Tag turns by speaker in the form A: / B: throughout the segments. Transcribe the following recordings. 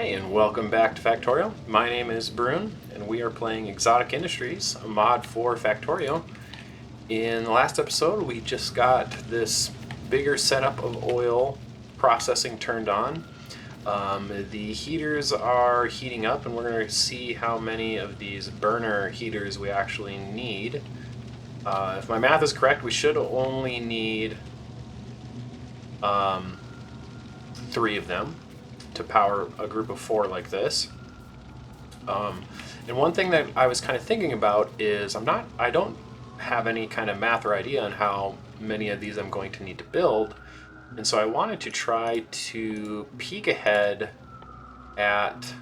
A: Hey, and welcome back to Factorio. My name is Brune, and we are playing Exotic Industries, a mod for Factorio. In the last episode, we just got this bigger setup of oil processing turned on. The heaters are heating up, and we're going to see how many of these burner heaters we actually need. If my math is correct, we should only need 3 of them to power a group of 4 like this. And one thing that I was kind of thinking about is I don't have any kind of math or idea on how many of these I'm going to need to build. And so I wanted to try to peek ahead at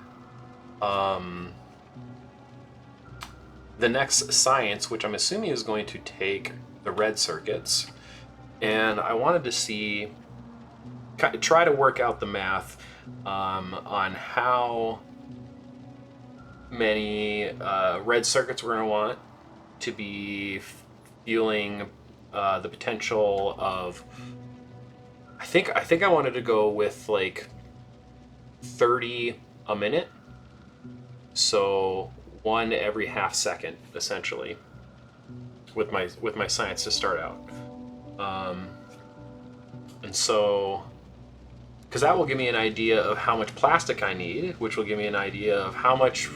A: the next science, which I'm assuming is going to take the red circuits. And I wanted to see, try to work out the math on how many red circuits we're going to want to be fueling the potential of. I think I wanted to go with like 30 a minute, so one every half second essentially. With my science to start out, and so because that will give me an idea of how much plastic I need, which will give me an idea of how much,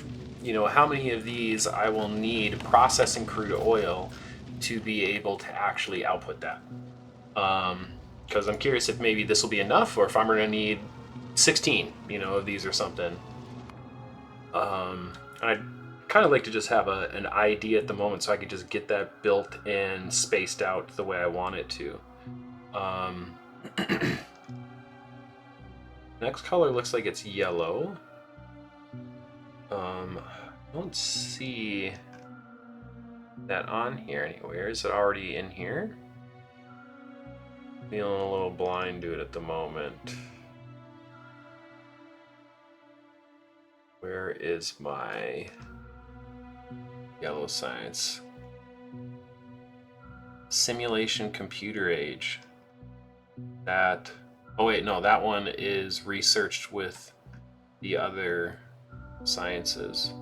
A: how many of these I will need processing crude oil to be able to actually output that. Because I'm curious if maybe this will be enough, or if I'm going to need 16, of these or something. I'd kind of like to just have an idea at the moment, so I could just get that built and spaced out the way I want it to. Next color looks like it's yellow. I don't see that on here anywhere. Is it already in here? Feeling a little blind to it at the moment. Where is my yellow science? Simulation computer age. Oh wait, no, that one is researched with the other sciences.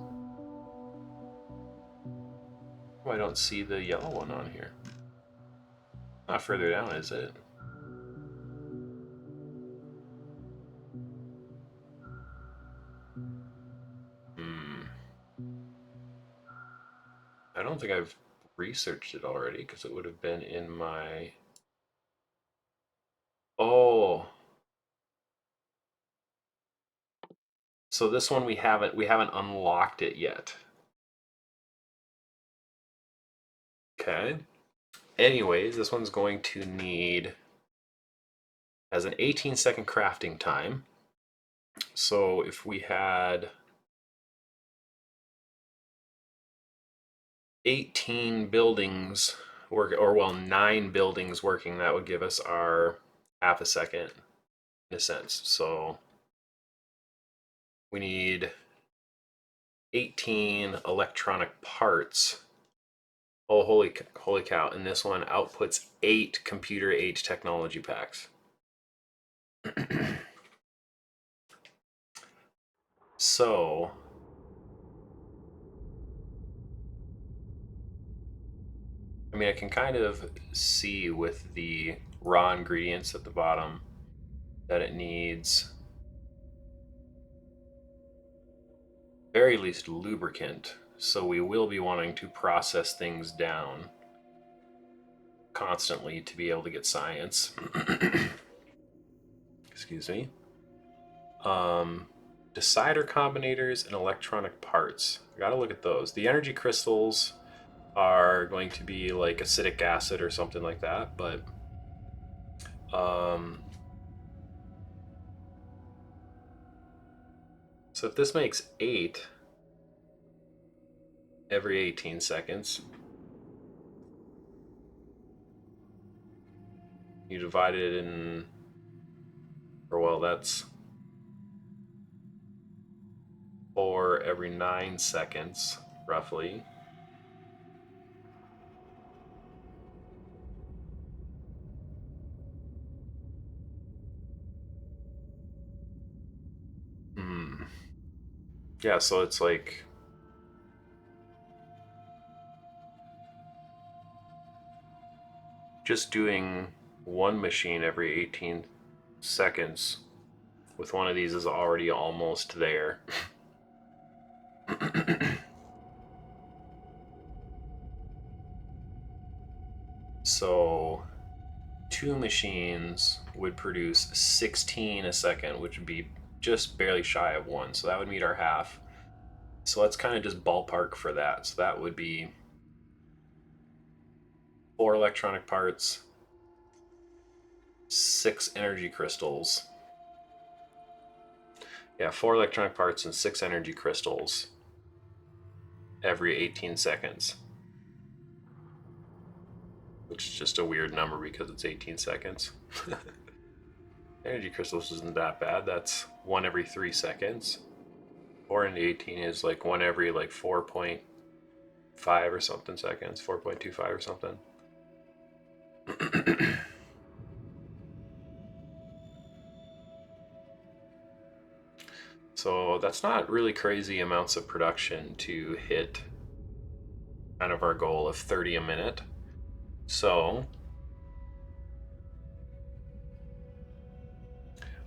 A: Oh, I don't see the yellow one on here. Not further down, is it? I don't think I've researched it already, because it would have been in my... Oh. So this one we haven't unlocked it yet. Okay. Anyways, this one's going to need, has an 18-second crafting time. So if we had 18 buildings, or well, 9 buildings working, that would give us our half a second in a sense. So we need 18 electronic parts. Oh, holy cow. And this one outputs 8 computer age technology packs. So I mean, I can kind of see with the raw ingredients at the bottom that it needs very least lubricant. So we will be wanting to process things down constantly to be able to get science. Excuse me. Decider combinators and electronic parts. I gotta look at those. The energy crystals are going to be like acidic acid or something like that, but so if this makes 8 every 18 seconds, you divide it in, or well, that's 4 every 9 seconds, roughly. Yeah, so it's like just doing one machine every 18 seconds with one of these is already almost there. So two machines would produce 16 a second, which would be just barely shy of one. So that would meet our half. So let's kind of just ballpark for that. So that would be 4 electronic parts, 6 energy crystals. Yeah, 4 electronic parts and 6 energy crystals every 18 seconds, which is just a weird number because it's 18 seconds. Energy crystals isn't that bad. That's one every 3 seconds. 4 into 18 is like one every like 4.5 or something seconds, 4.25 or something. So that's not really crazy amounts of production to hit kind of our goal of 30 a minute. So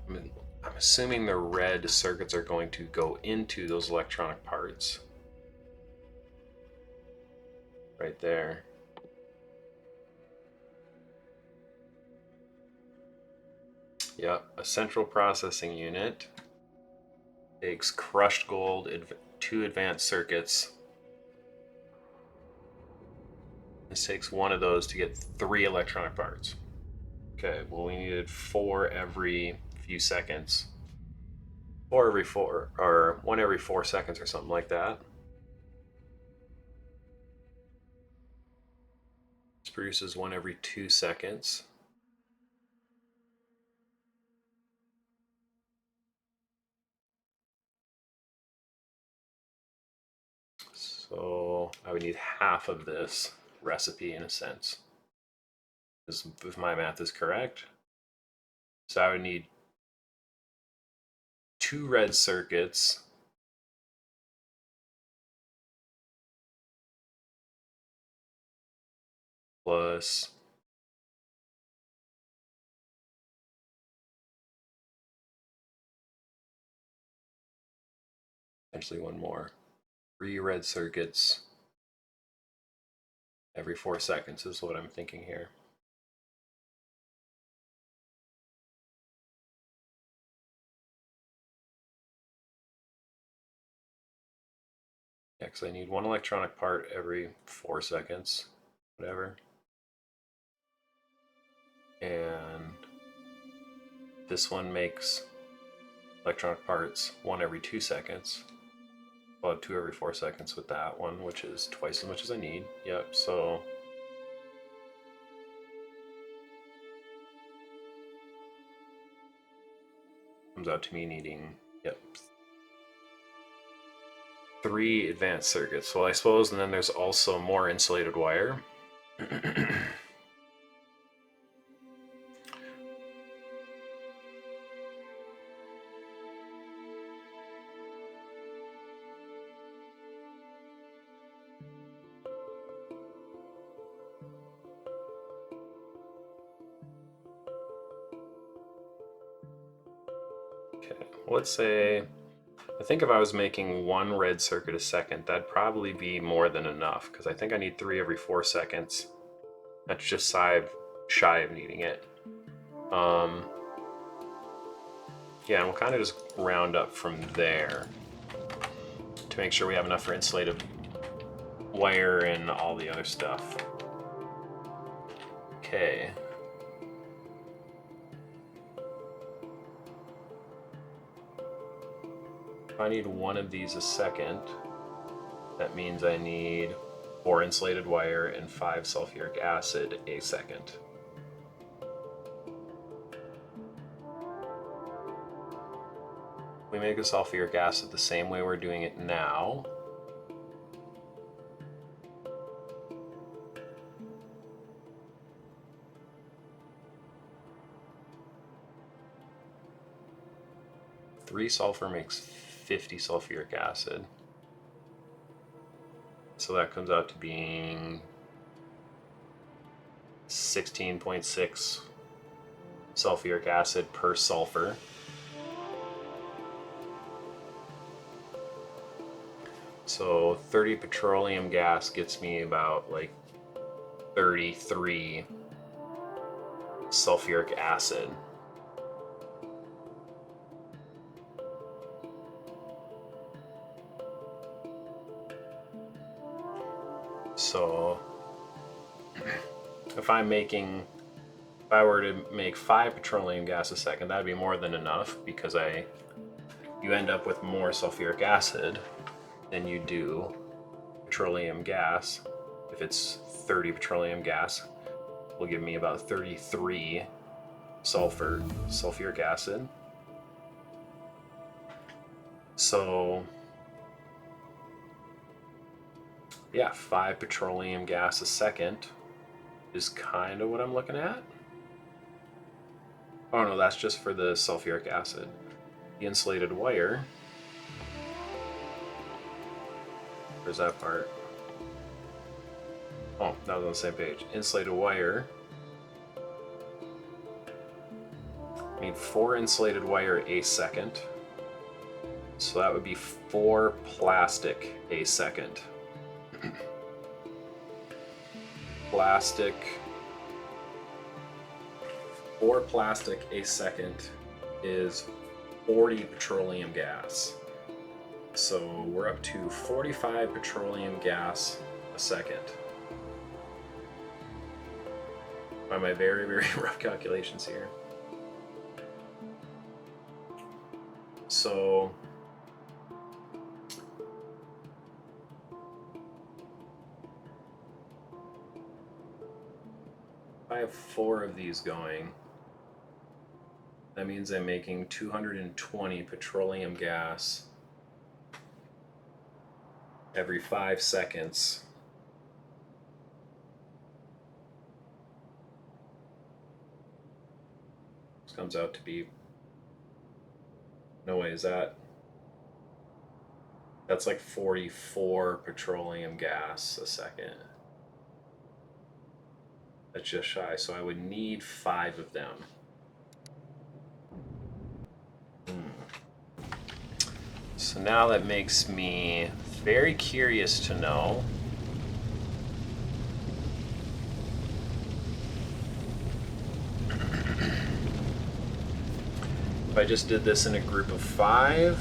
A: I'm assuming the red circuits are going to go into those electronic parts right there. Yep, a central processing unit takes crushed gold, 2 advanced circuits. This takes one of those to get 3 electronic parts. Okay, well, we needed 4 every few seconds. 4 every 4, or 1 every 4 seconds, or something like that. This produces 1 every 2 seconds. So I would need half of this recipe in a sense, if my math is correct. So I would need 2 red circuits plus potentially one more. 3 red circuits every 4 seconds is what I'm thinking here. Yeah, because I need 1 electronic part every 4 seconds, whatever. And this one makes electronic parts 1 every 2 seconds. I'll have 2 every 4 seconds with that one, which is twice as much as I need. Yep, so comes out to me needing, yep, 3 advanced circuits. Well, I suppose, and then there's also more insulated wire. Okay, let's say, I think if I was making 1 red circuit a second, that'd probably be more than enough, because I think I need 3 every 4 seconds. That's just shy of needing it. Yeah, and we'll kind of just round up from there to make sure we have enough for insulated wire and all the other stuff. Okay. If I need 1 of these a second, that means I need 4 insulated wire and 5 sulfuric acid a second. We make the sulfuric acid the same way we're doing it now. Three sulfur makes 50 sulfuric acid. So that comes out to being 16.6 sulfuric acid per sulfur. So 30 petroleum gas gets me about like 33 sulfuric acid. So if I were to make 5 petroleum gas a second, that'd be more than enough, because you end up with more sulfuric acid than you do petroleum gas. If it's 30 petroleum gas, will give me about 33 sulfuric acid. So yeah, 5 petroleum gas a second is kind of what I'm looking at. Oh no, that's just for the sulfuric acid. The insulated wire, where's that part? Oh, that was on the same page. Insulated wire. I need 4 insulated wire a second. So that would be 4 plastic a second. Four plastic a second is 40 petroleum gas. So we're up to 45 petroleum gas a second. By my very, very rough calculations here. So I have 4 of these going. That means I'm making 220 petroleum gas every 5 seconds. This comes out to be, no way, is that's like 44 petroleum gas a second. That's just shy, so I would need 5 of them. So now that makes me very curious to know if I just did this in a group of 5,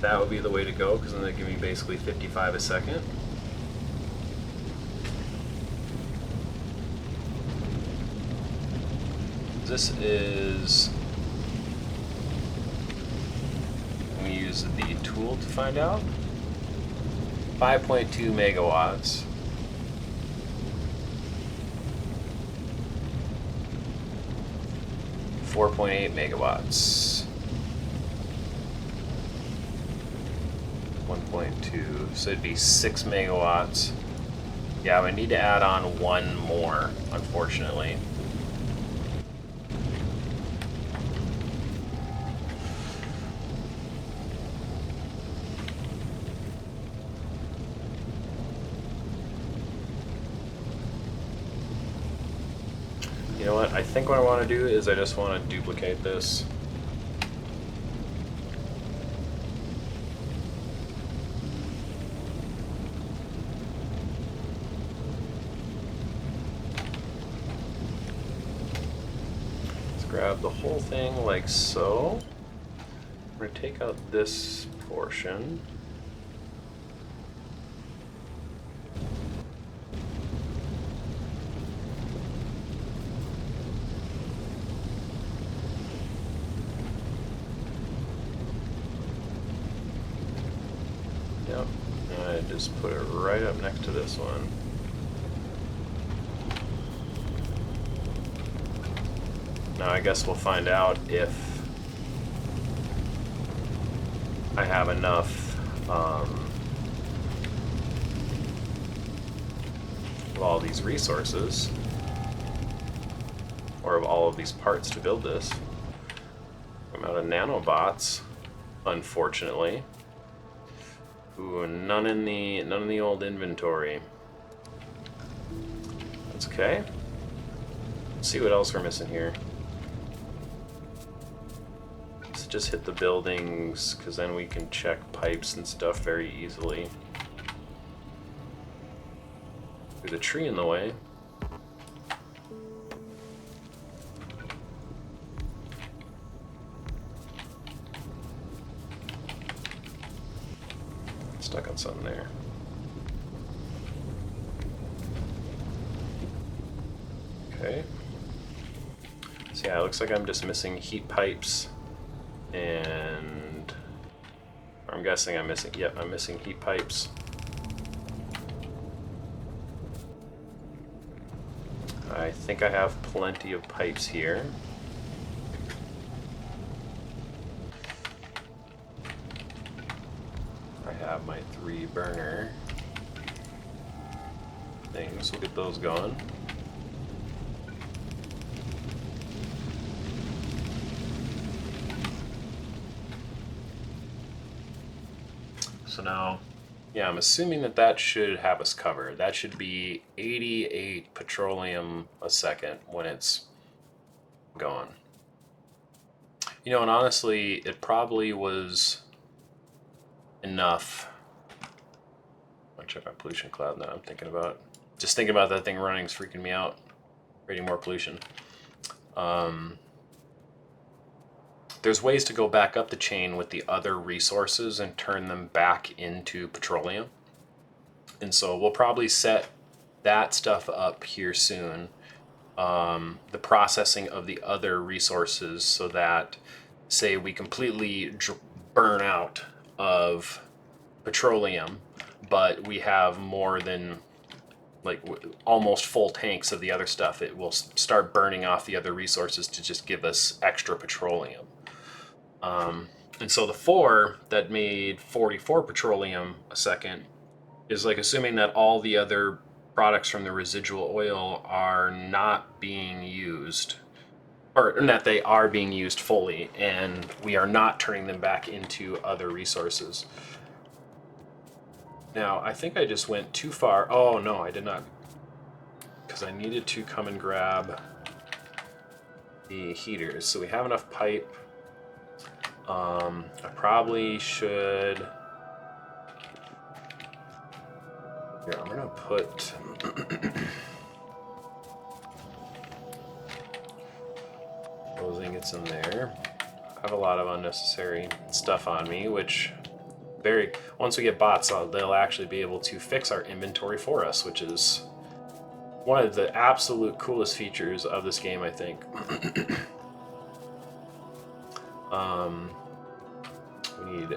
A: that would be the way to go, because then they give me basically 55 a second. This is, we use the tool to find out, 5.2 megawatts. .8 megawatts. 1.2, so it'd be 6 megawatts. Yeah, we need to add on 1 more, unfortunately. You know what, I think what I want to do is I just want to duplicate this. Let's grab the whole thing like so. I'm going to take out this portion. Yep, and I just put it right up next to this one. Now I guess we'll find out if I have enough of all these resources, or of all of these parts to build this. I'm out of nanobots, unfortunately. Ooh, none in the old inventory. That's okay. Let's see what else we're missing here. Let's just hit the buildings, because then we can check pipes and stuff very easily. There's a tree in the way. Stuck on something there. Okay. So yeah, it looks like I'm just missing heat pipes, and I'm guessing I'm missing. Yep, I'm missing heat pipes. I think I have plenty of pipes here. I have my 3 burner things. We'll get those going. So now, yeah, I'm assuming that that should have us covered. That should be 88 petroleum a second when it's going. You know, and honestly, it probably was enough. I'll check my pollution cloud now. I'm thinking about just thinking about that thing running is freaking me out, creating more pollution. There's ways to go back up the chain with the other resources and turn them back into petroleum. And so we'll probably set that stuff up here soon. The processing of the other resources so that, say, we completely burn out of petroleum, but we have more than like almost full tanks of the other stuff. It will start burning off the other resources to just give us extra petroleum. And so the 4 that made 44 petroleum a second is like assuming that all the other products from the residual oil are not being used, or that they are being used fully, and we are not turning them back into other resources. Now, I think I just went too far. Oh, no, I did not. Because I needed to come and grab the heaters. So we have enough pipe. I probably should... Here, I'm going to put... those ingots in there. I have a lot of unnecessary stuff on me, which... once we get bots, they'll actually be able to fix our inventory for us, which is one of the absolute coolest features of this game, I think. We need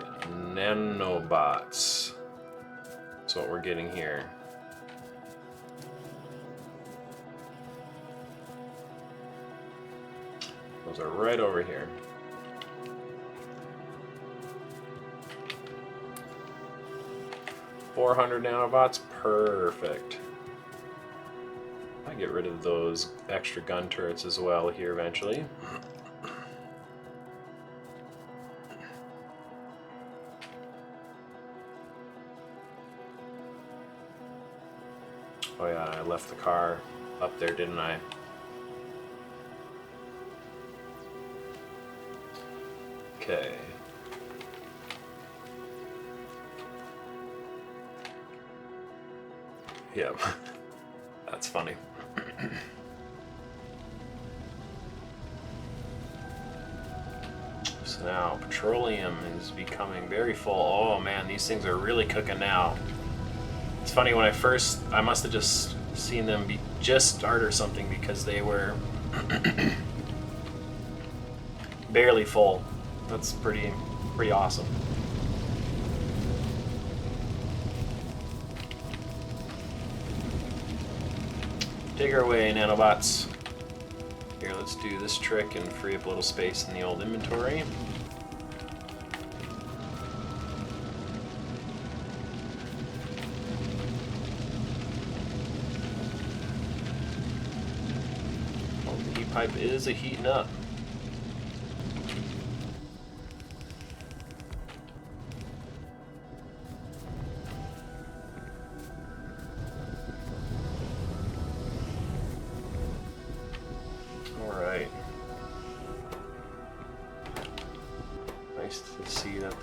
A: nanobots. That's what we're getting here. Those are right over here. $400 nanobots, perfect. I get rid of those extra gun turrets as well here eventually. Oh yeah, I left the car up there, didn't I? Okay. Yep, that's funny. So now petroleum is becoming very full. Oh man, these things are really cooking now. It's funny, when I must have just seen them just start or something, because they were barely full. That's pretty awesome. Take her away, nanobots. Here, let's do this trick and free up a little space in the old inventory. Oh, the heat pipe is a heating up.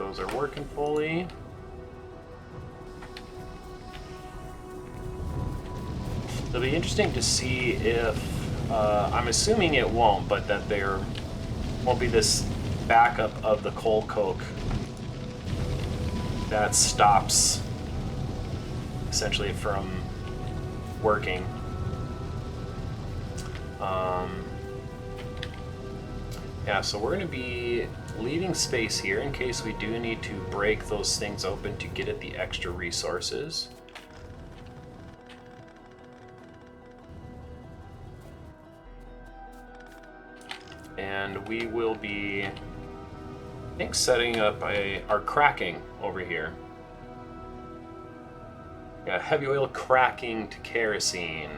A: those are working fully. It'll be interesting to see if, I'm assuming it won't, but that there won't be this backup of the coal coke that stops essentially from working. Yeah, so we're going to be leaving space here in case we do need to break those things open to get at the extra resources. And we will be, I think, setting up our cracking over here. Yeah, heavy oil cracking to kerosene.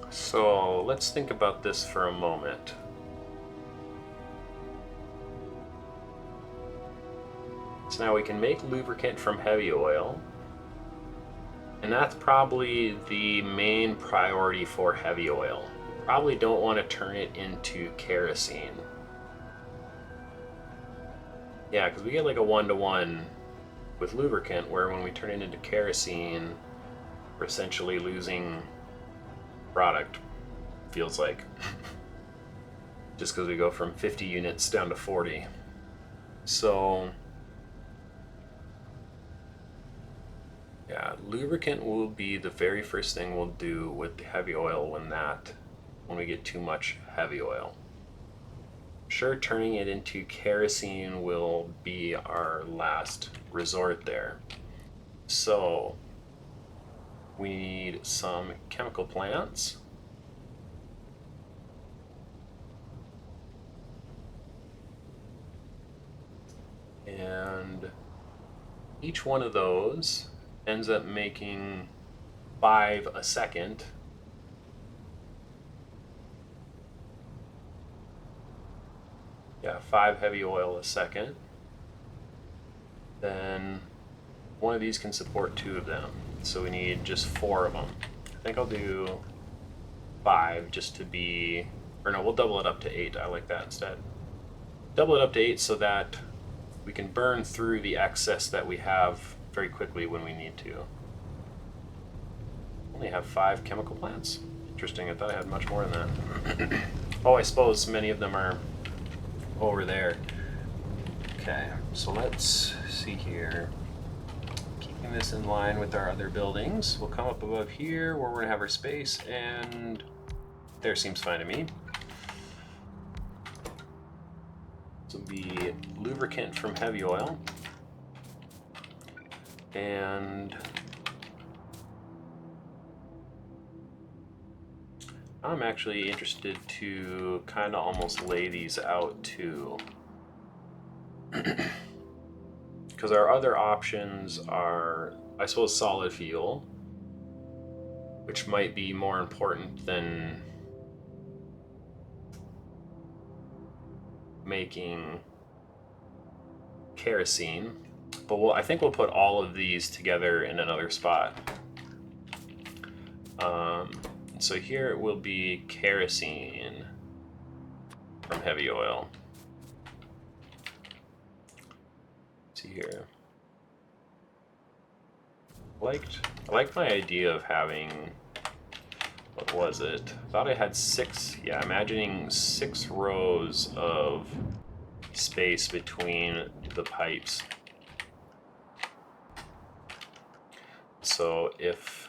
A: So let's think about this for a moment. So now we can make lubricant from heavy oil. And that's probably the main priority for heavy oil. Probably don't want to turn it into kerosene. Yeah, because we get like a 1-to-1 with lubricant, where when we turn it into kerosene, we're essentially losing product, feels like. Just because we go from 50 units down to 40. So yeah, lubricant will be the very first thing we'll do with the heavy oil when we get too much heavy oil. Sure, turning it into kerosene will be our last resort there. So we need some chemical plants. And each one of those ends up making 5 a second. Yeah, 5 heavy oil a second. Then one of these can support 2 of them. So we need just 4 of them. I think I'll do 5 just to be, or no, we'll double it up to 8. I like that instead. Double it up to 8 so that we can burn through the excess that we have very quickly when we need to. Only have 5 chemical plants. Interesting, I thought I had much more than that. Oh, I suppose many of them are over there. Okay, so let's see here. Keeping this in line with our other buildings, we'll come up above here where we're gonna have our space, and there seems fine to me. This will be lubricant from heavy oil. And I'm actually interested to kind of almost lay these out too. Because our other options are, I suppose, solid fuel, which might be more important than making kerosene. But I think we'll put all of these together in another spot. So here it will be kerosene from heavy oil. Let's see here. I liked my idea of having, what was it? I thought I had 6, yeah, imagining 6 rows of space between the pipes. So if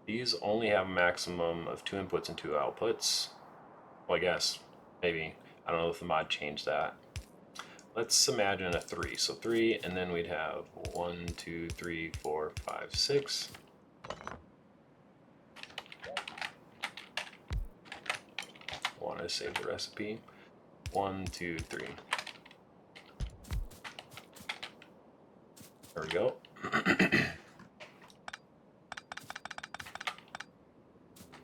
A: these only have a maximum of 2 inputs and 2 outputs, well, I guess, maybe, I don't know if the mod changed that. Let's imagine a 3. So 3, and then we'd have 1, 2, 3, 4, 5, 6. I want to save the recipe. 1, 2, 3. There we go.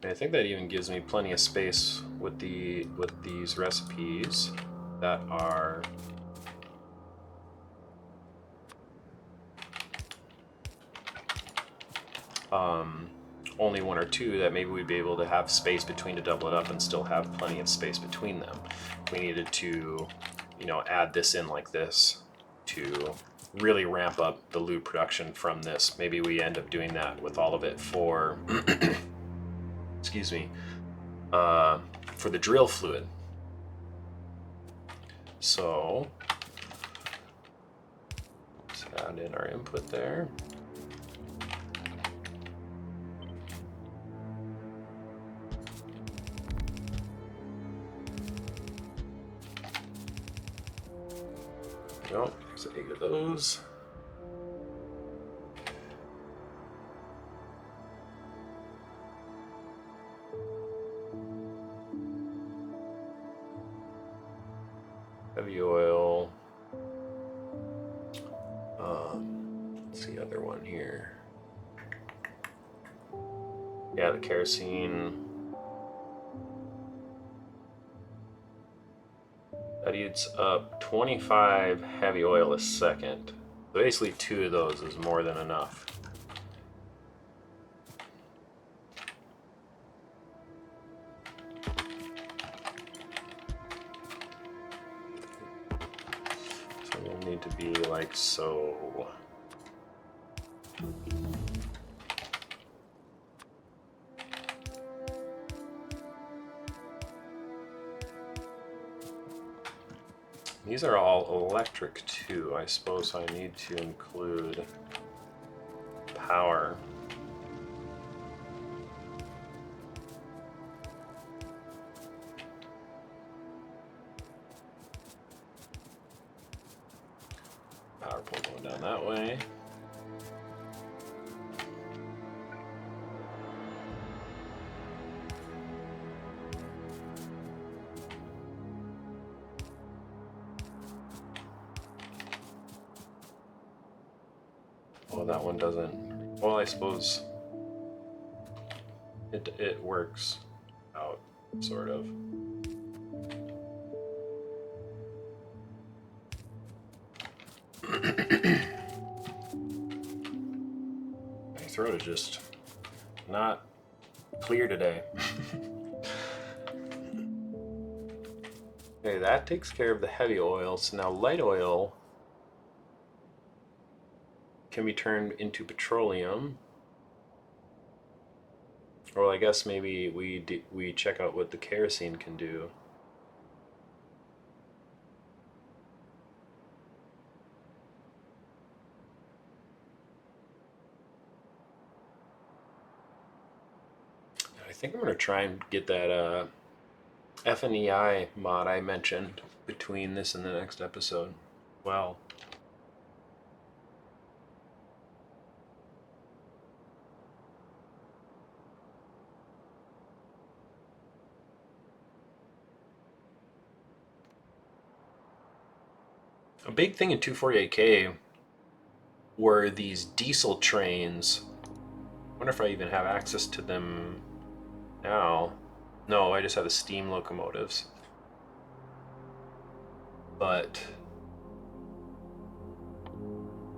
A: I think that even gives me plenty of space with these recipes that are only one or two, that maybe we'd be able to have space between to double it up and still have plenty of space between them. If we needed to, you know, add this in like this to really ramp up the lube production from this, maybe we end up doing that with all of it for, excuse me, for the drill fluid. So let's add in our input there. Nope, there's 8 of those. Heavy oil. What's the other one here? Yeah, the kerosene. That eats up 25 heavy oil a second. So basically 2 of those is more than enough. So we'll need to be like so. These are all electric too. I suppose I need to include power. Power pole going down that way. Well, that one doesn't. Well, I suppose it works out, sort of. My throat is just not clear today. Okay, that takes care of the heavy oil. So now light oil can be turned into petroleum. Or I guess maybe we check out what the kerosene can do. I think I'm gonna try and get that FNEI mod I mentioned between this and the next episode. Well. A big thing in 248K were these diesel trains. I wonder if I even have access to them now. No, I just have the steam locomotives. But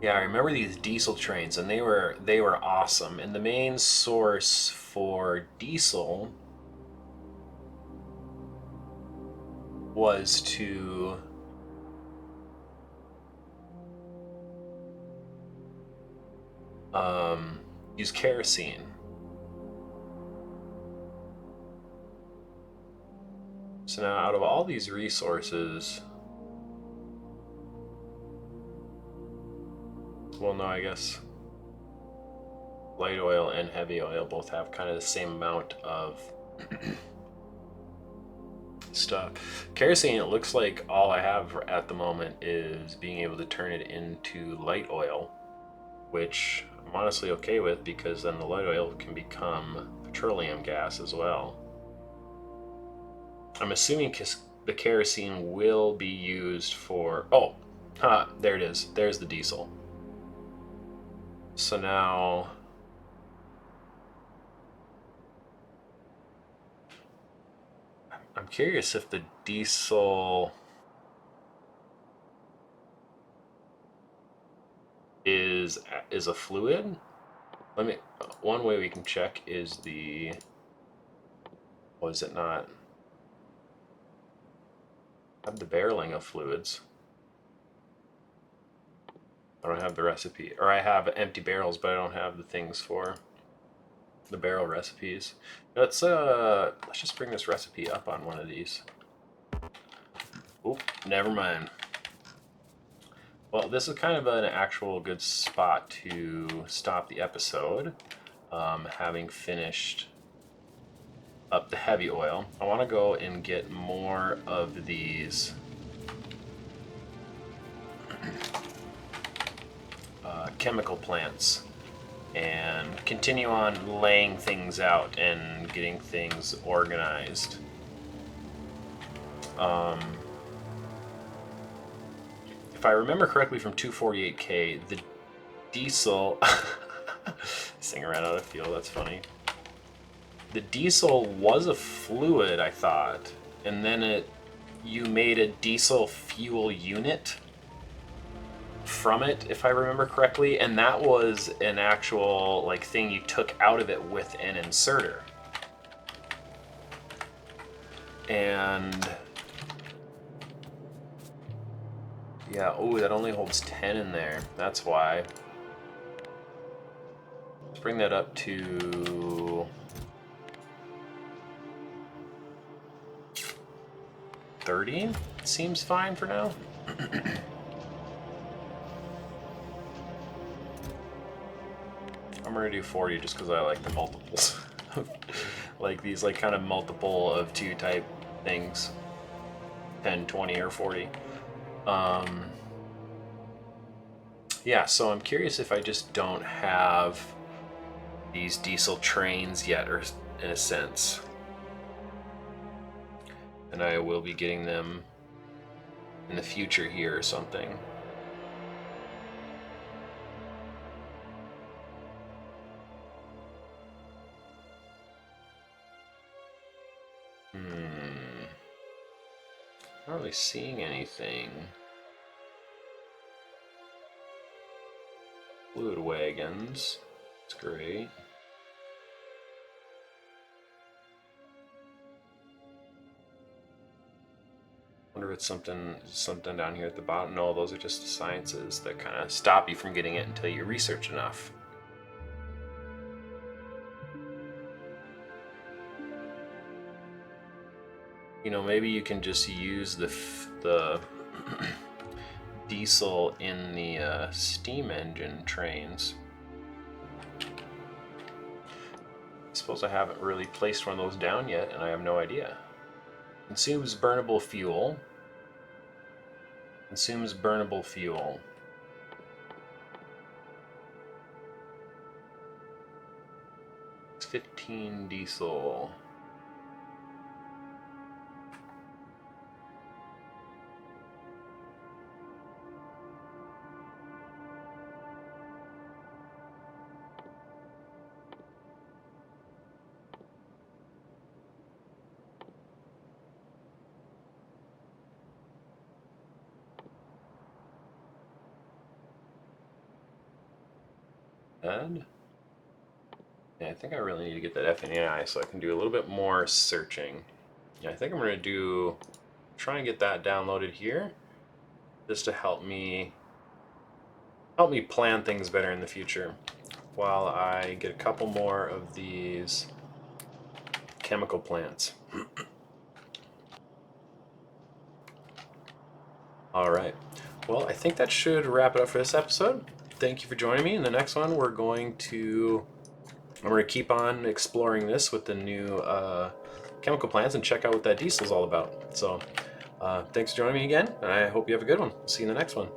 A: yeah, I remember these diesel trains, and they were awesome. And the main source for diesel was to use kerosene. So now, out of all these resources, well, no, I guess light oil and heavy oil both have kind of the same amount of stuff. Kerosene, it looks like all I have at the moment is being able to turn it into light oil, which I'm honestly okay with, because then the light oil can become petroleum gas as well. I'm assuming the kerosene will be used for, there it is. There's the diesel. So now I'm curious if the diesel is a fluid. One way we can check is the, was it not? Have the barreling of fluids. I don't have the recipe, or I have empty barrels, but I don't have the things for the barrel recipes. Let's just bring this recipe up on one of these. Oh, never mind. Well, this is kind of an actual good spot to stop the episode. Having finished up the heavy oil, I want to go and get more of these chemical plants and continue on laying things out and getting things organized. If I remember correctly from 248K, the Deisel this thing ran out of fuel, that's funny. The Deisel was a fluid, I thought, and then you made a diesel fuel unit from it, if I remember correctly, and that was an actual like thing you took out of it with an inserter. And yeah, oh, that only holds 10 in there. That's why. Let's bring that up to 30. Seems fine for now. I'm gonna do 40 just because I like the multiples. Like these like kind of multiple of 2 type things. 10, 20, or 40. Yeah, so I'm curious if I just don't have these diesel trains yet, or in a sense. And I will be getting them in the future here or something. Not really seeing anything. Fluid wagons. That's great. Wonder if it's something down here at the bottom. No, those are just sciences that kind of stop you from getting it until you research enough. You know, maybe you can just use the diesel in the steam engine trains. I suppose I haven't really placed one of those down yet, and I have no idea. Consumes burnable fuel. Consumes burnable fuel. It's 15 diesel. Yeah, I think I really need to get that FNAI so I can do a little bit more searching. Yeah, I think I'm going to try and get that downloaded here, just to help me plan things better in the future, while I get a couple more of these chemical plants. All right. Well, I think that should wrap it up for this episode. Thank you for joining me. In the next one, I'm going to keep on exploring this with the new chemical plants and check out what that diesel is all about. So thanks for joining me again, and I hope you have a good one. See you in the next one.